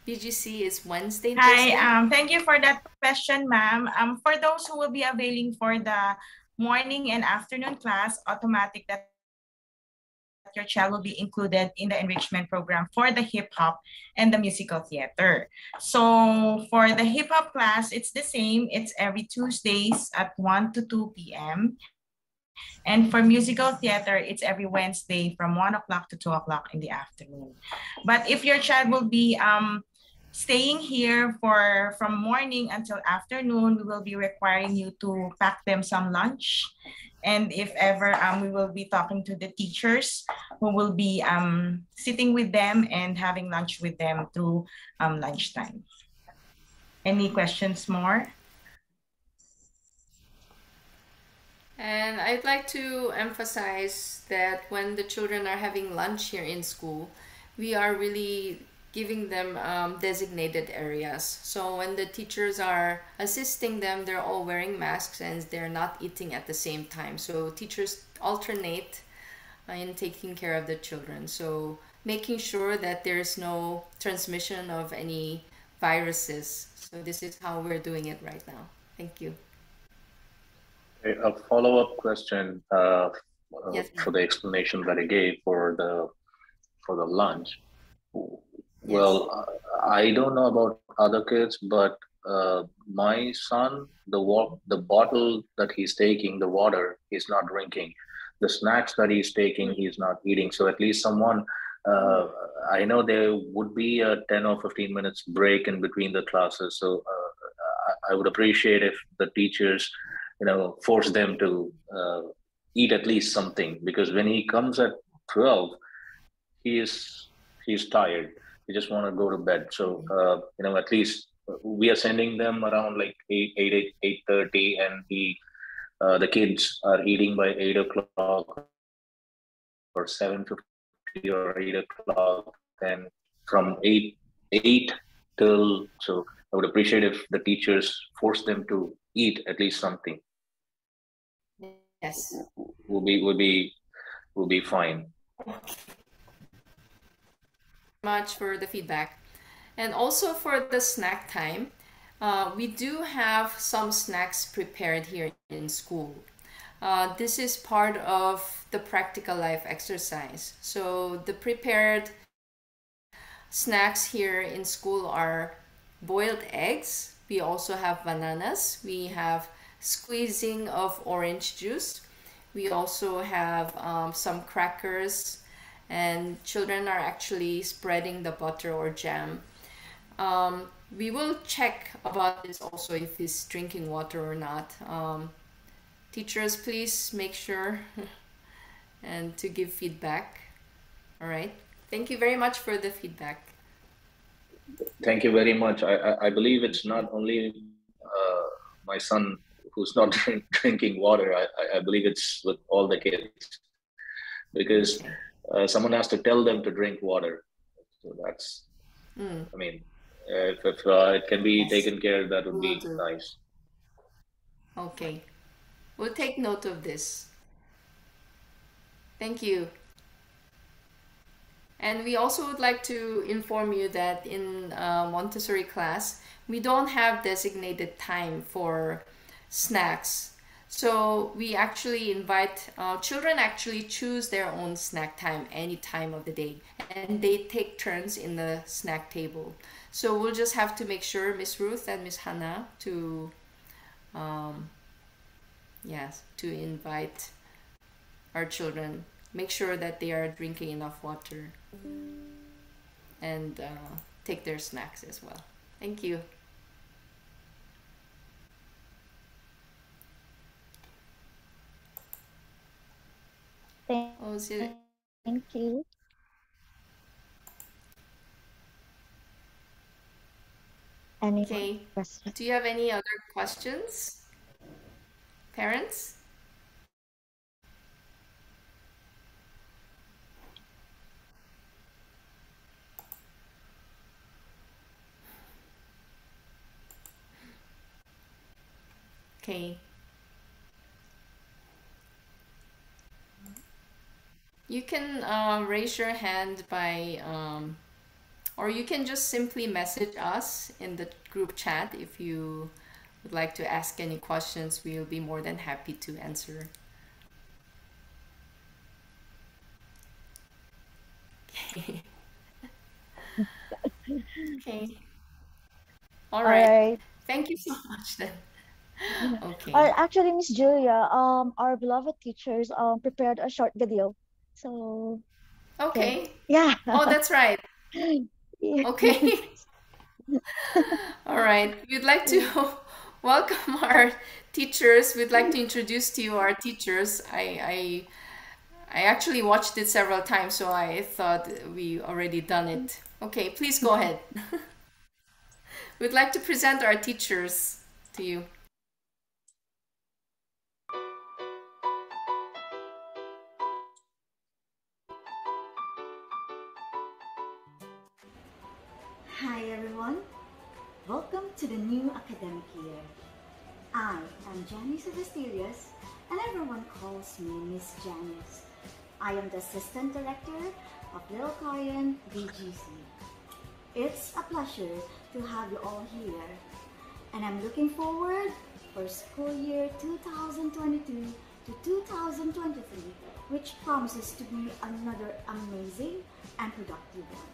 BGC is Wednesday and Thursday. Hi, thank you for that question, ma'am. For those who will be availing for the morning and afternoon class, automatic that your child will be included in the enrichment program for the hip hop and the musical theater. So for the hip hop class, it's the same. It's every Tuesdays at 1 to 2 p.m. And for musical theater, it's every Wednesday from 1 o'clock to 2 o'clock in the afternoon. But if your child will be staying here from morning until afternoon, we will be requiring you to pack them some lunch. And if ever, we will be talking to the teachers who will be sitting with them and having lunch with them through lunchtime. Any questions more? And I'd like to emphasize that when the children are having lunch here in school, we are really giving them designated areas. So when the teachers are assisting them, they're all wearing masks and they're not eating at the same time. So teachers alternate in taking care of the children. So making sure that there's no transmission of any viruses. So this is how we're doing it right now. Thank you. A follow-up question Yes, for the explanation that I gave for the lunch. Well, I don't know about other kids, but my son, the bottle that he's taking, the water, he's not drinking. The snacks that he's taking, he's not eating. So at least someone, I know there would be a 10 or 15 minutes break in between the classes. So I would appreciate if the teachers, force them to eat at least something, because when he comes at 12, he's tired. He just want to go to bed. So at least we are sending them around like 8:30, and the kids are eating by 8 o'clock or 7:50 or 8 o'clock, and from 8 till, so I would appreciate if the teachers force them to eat at least something. Yes. will be fine. Much for the feedback. And also for the snack time, we do have some snacks prepared here in school. This is part of the practical life exercise. So the prepared snacks here in school are boiled eggs. We also have bananas. We have squeezing of orange juice. We also have some crackers, and children are actually spreading the butter or jam. We will check about this also if he's drinking water or not. Teachers, please make sure and to give feedback. All right. Thank you very much for the feedback. Thank you very much. I believe it's not only my son who's not drinking water. I believe it's with all the kids, because someone has to tell them to drink water. So that's, I mean, if it can be taken care, that would be nice. Okay. We'll take note of this. Thank you. And we also would like to inform you that in Montessori class, we don't have designated time for snacks. So we actually invite children actually choose their own snack time any time of the day, and they take turns in the snack table. So we'll just have to make sure Miss Ruth and Miss Hannah to to invite our children, make sure that they are drinking enough water and take their snacks as well. Thank you. Thank you. Okay. Do you have any other questions, parents? Okay. You can raise your hand by, or you can just simply message us in the group chat if you would like to ask any questions. We'll be more than happy to answer. Okay. Okay. All right. Thank you so much then. Okay. Actually, Miss Julia, our beloved teachers prepared a short video. So okay. Yeah. Oh, that's right. Okay. All right. We'd like to welcome our teachers. We'd like to introduce to you our teachers. I actually watched it several times, so I thought we already done it. Okay, please go ahead. We'd like to present our teachers to you. Hi everyone, welcome to the new academic year. I am Janice Sebasterius and everyone calls me Miss Janice. I am the Assistant Director of Little Korean BGC. It's a pleasure to have you all here, and I'm looking forward for school year 2022 to 2023, which promises to be another amazing and productive one.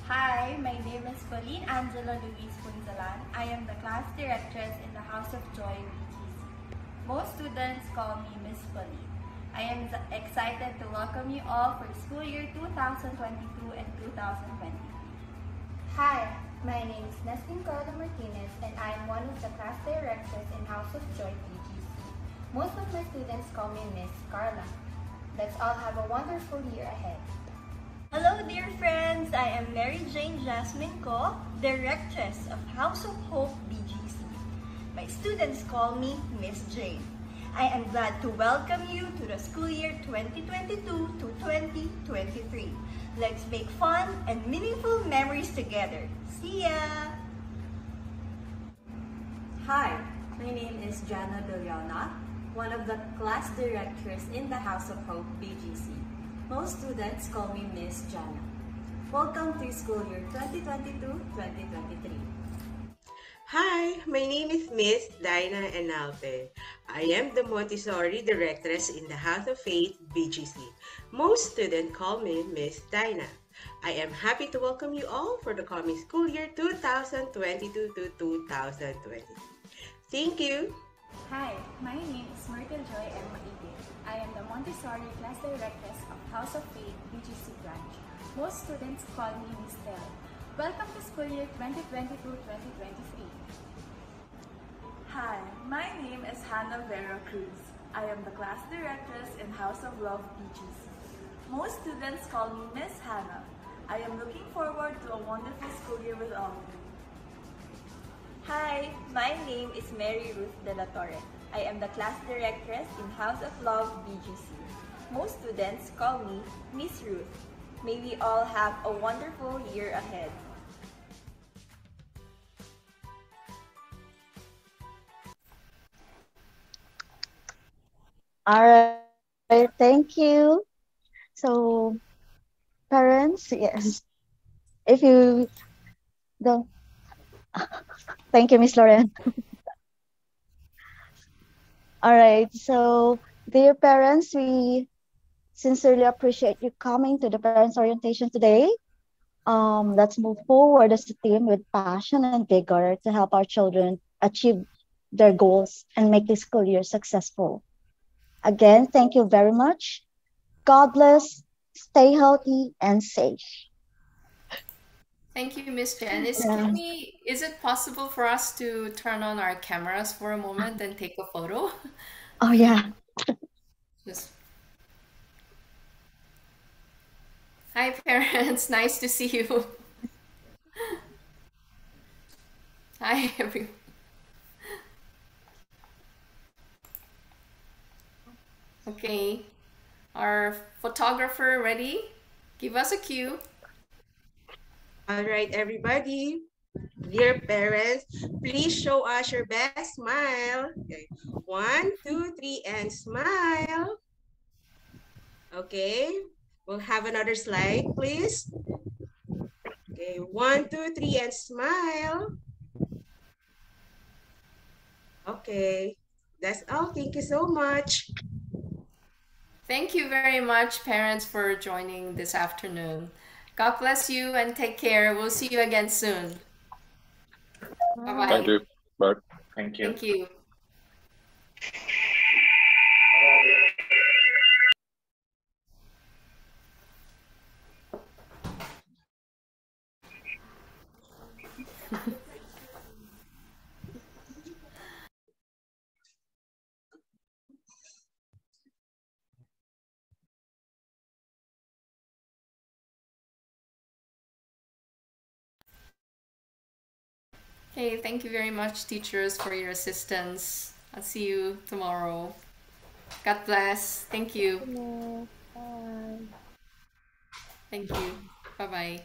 Hi, my name is Pauline Angela Louise Punzalan. I am the class directress in the House of Joy BGC. Most students call me Miss Pauline. I am excited to welcome you all for school year 2022 and 2023. Hi, my name is Nestin Carla Martinez and I am one of the class directors in House of Joy BGC. Most of my students call me Miss Carla. Let's all have a wonderful year ahead. Hello dear friends, I am Mary Jane Jasmine Ko, Directress of House of Hope BGC. My students call me Miss Jane. I am glad to welcome you to the school year 2022 to 2023. Let's make fun and meaningful memories together. See ya! Hi, my name is Jana Doriana. one of the class directors in the House of Hope BGC. Most students call me Miss Jana. Welcome to school year 2022-2023. Hi, my name is Miss Dinah Enalte. I am the Montessori Directress in the House of Faith BGC. Most students call me Miss Dinah. I am happy to welcome you all for the coming school year 2022 to 2023. Thank you. Hi, my name is Myrtle Joy Emma Ide. I am the Montessori Class Directress of House of Faith BGC branch. Most students call me Miss Tel. Welcome to school year 2022-2023. Hi, my name is Hannah Vera Cruz. I am the class directress in House of Love BGC. Most students call me Miss Hannah. I am looking forward to a wonderful school year with all of you. Hi, my name is Mary Ruth De La Torre. I am the class directress in House of Love BGC. Most students call me Miss Ruth. May we all have a wonderful year ahead. All right, thank you. So, parents, yes, if you don't, thank you, Miss Lauren. All right, so dear parents, we sincerely appreciate you coming to the parents orientation today. Let's move forward as a team with passion and vigor to help our children achieve their goals and make this school year successful. Again, thank you very much. God bless, stay healthy and safe. Thank you, Miss Janice. Yeah. Is it possible for us to turn on our cameras for a moment and take a photo? Oh, yeah. Just... Hi, parents. Nice to see you. Hi, everyone. Okay. Our photographer ready? Give us a cue. All right, everybody. Dear parents, please show us your best smile. Okay. 1, 2, 3, and smile. Okay. We'll have another slide, please. Okay. 1, 2, 3, and smile. Okay. That's all. Thank you so much. Thank you very much, parents, for joining this afternoon. God bless you and take care. We'll see you again soon. Bye-bye. Thank you. Bye. Thank you. Thank you. Okay, thank you very much, teachers, for your assistance. I'll see you tomorrow. God bless. Thank you. Bye. Thank you. Bye-bye.